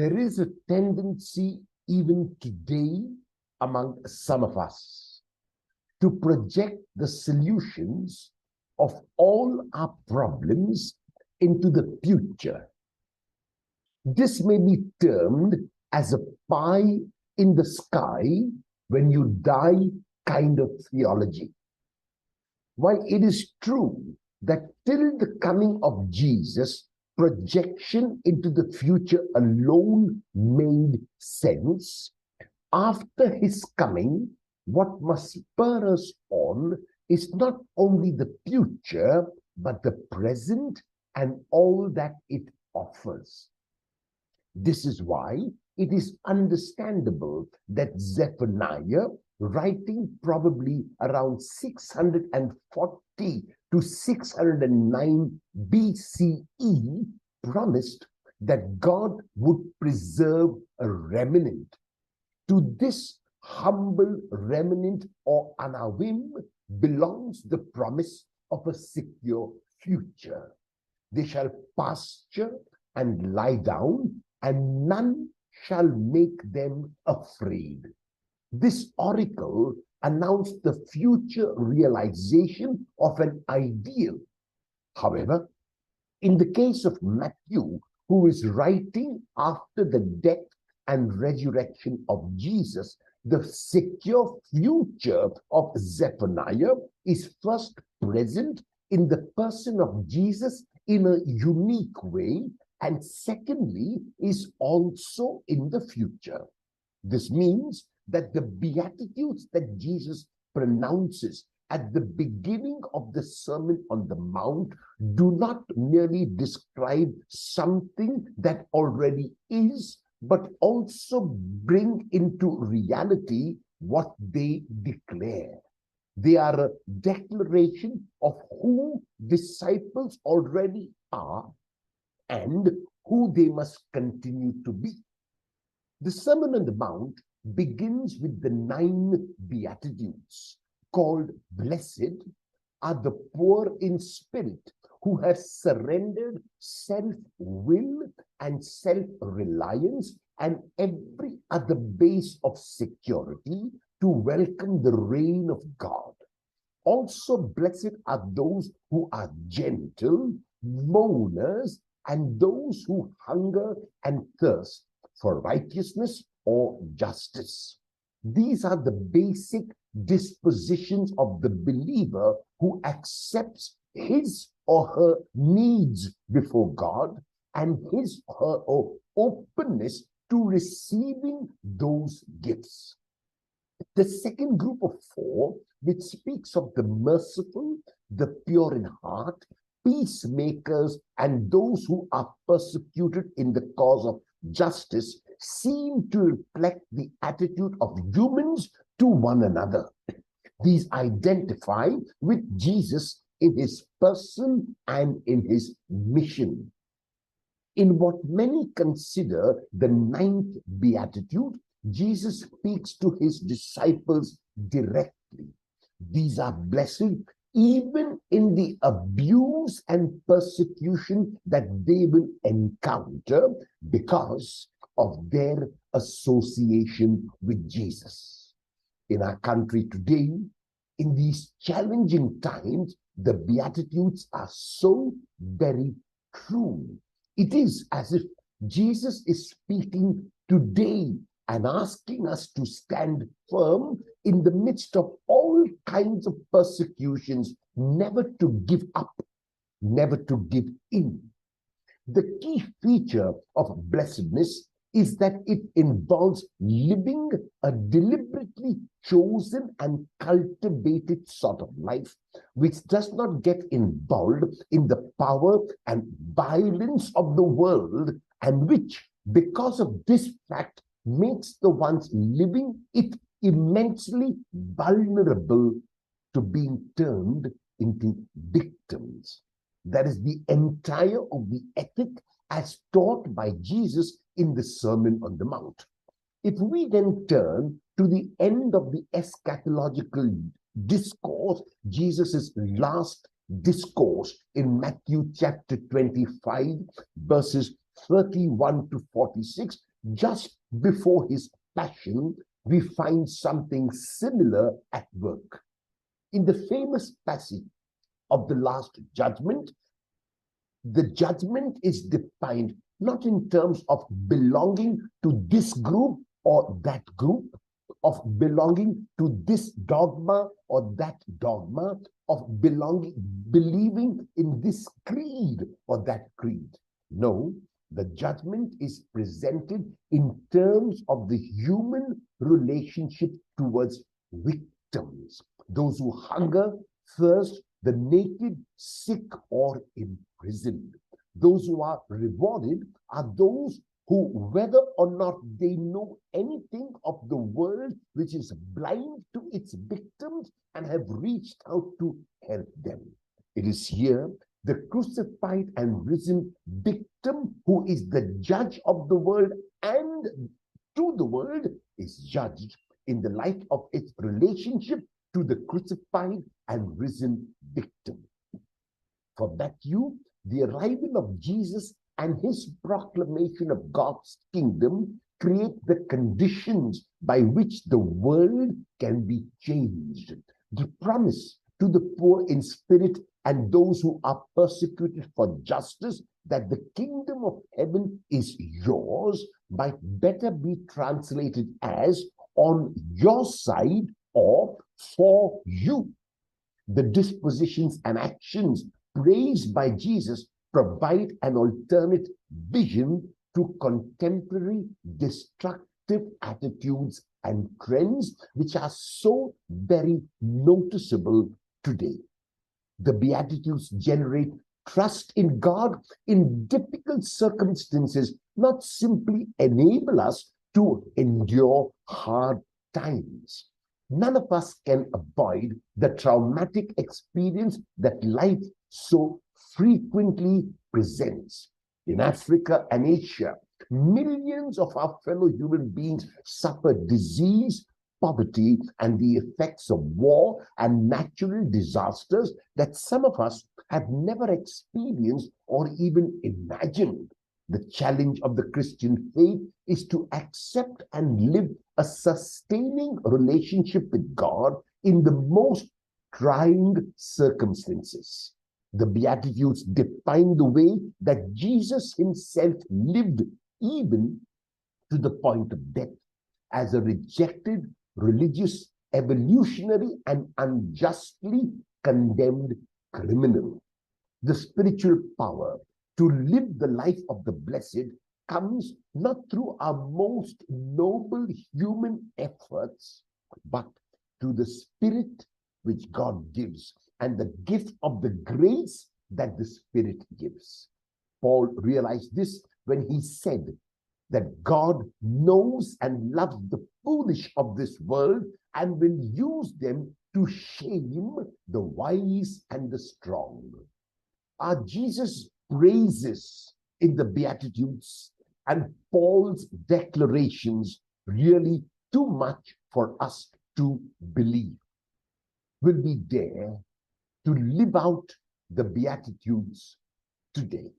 There is a tendency even today among some of us to project the solutions of all our problems into the future. This may be termed as a pie in the sky when you die kind of theology. While it is true that till the coming of Jesus, projection into the future alone made sense, after his coming, what must spur us on is not only the future, but the present and all that it offers. This is why it is understandable that Zephaniah, writing probably around 640 to 609 BCE, promised that God would preserve a remnant. To this humble remnant or anavim belongs the promise of a secure future. They shall pasture and lie down, and none shall make them afraid. This oracle announced the future realization of an ideal. However, in the case of Matthew, who is writing after the death and resurrection of Jesus, the secure future of Zephaniah is first present in the person of Jesus in a unique way, and secondly is also in the future. This means that the beatitudes that Jesus pronounces at the beginning of the Sermon on the Mount do not merely describe something that already is, but also bring into reality what they declare. They are a declaration of who disciples already are and who they must continue to be. The Sermon on the Mount begins with the 9 Beatitudes, called blessed are the poor in spirit, who have surrendered self-will and self-reliance and every other base of security to welcome the reign of God. Also blessed are those who are gentle, mourners, and those who hunger and thirst for righteousness or justice. These are the basic dispositions of the believer who accepts his or her needs before God and his or her openness to receiving those gifts. The second group of 4, which speaks of the merciful, the pure in heart, peacemakers, and those who are persecuted in the cause of justice, seem to reflect the attitude of humans to one another. These identify with Jesus in his person and in his mission. In what many consider the 9th beatitude, Jesus speaks to his disciples directly. These are blessed even in the abuse and persecution that they will encounter because of their association with Jesus. In our country today, in these challenging times, the Beatitudes are so very true. It is as if Jesus is speaking today and asking us to stand firm in the midst of all kinds of persecutions, never to give up, never to give in. The key feature of blessedness is that it involves living a deliberately chosen and cultivated sort of life, which does not get involved in the power and violence of the world, and which, because of this fact, makes the ones living it immensely vulnerable to being turned into victims. That is the entire of the ethic as taught by Jesus in the Sermon on the Mount. If we then turn to the end of the eschatological discourse, Jesus' last discourse in Matthew chapter 25, verses 31 to 46, just before his passion, we find something similar at work. In the famous passage of the Last Judgment, the judgment is defined not in terms of belonging to this group or that group, of belonging to this dogma or that dogma, of believing in this creed or that creed. No, the judgment is presented in terms of the human relationship towards victims, those who hunger, thirst, the naked, sick, or imprisoned. Those who are rewarded are those who, whether or not they know anything of the world, which is blind to its victims, and have reached out to help them. It is here the crucified and risen victim, who is the judge of the world and to the world, is judged in the light of its relationship to the crucified and risen victim. For Matthew, the arrival of Jesus and his proclamation of God's kingdom create the conditions by which the world can be changed. The promise to the poor in spirit and those who are persecuted for justice that the kingdom of heaven is yours might better be translated as on your side or for you. The dispositions and actions praised by Jesus provide an alternate vision to contemporary destructive attitudes and trends which are so very noticeable today. The Beatitudes generate trust in God in difficult circumstances, not simply enable us to endure hard times. None of us can avoid the traumatic experience that life so frequently presents. In Africa and Asia, millions of our fellow human beings suffer disease, poverty, and the effects of war and natural disasters that some of us have never experienced or even imagined. The challenge of the Christian faith is to accept and live a sustaining relationship with God in the most trying circumstances. The Beatitudes define the way that Jesus himself lived even to the point of death as a rejected, religious, evolutionary, and unjustly condemned criminal. The spiritual power to live the life of the blessed comes not through our most noble human efforts, but through the Spirit which God gives and the gift of the grace that the Spirit gives. Paul realized this when he said that God knows and loves the foolish of this world and will use them to shame the wise and the strong. Are Jesus' praises in the Beatitudes and Paul's declarations really too much for us to believe? Will we dare to live out the Beatitudes today?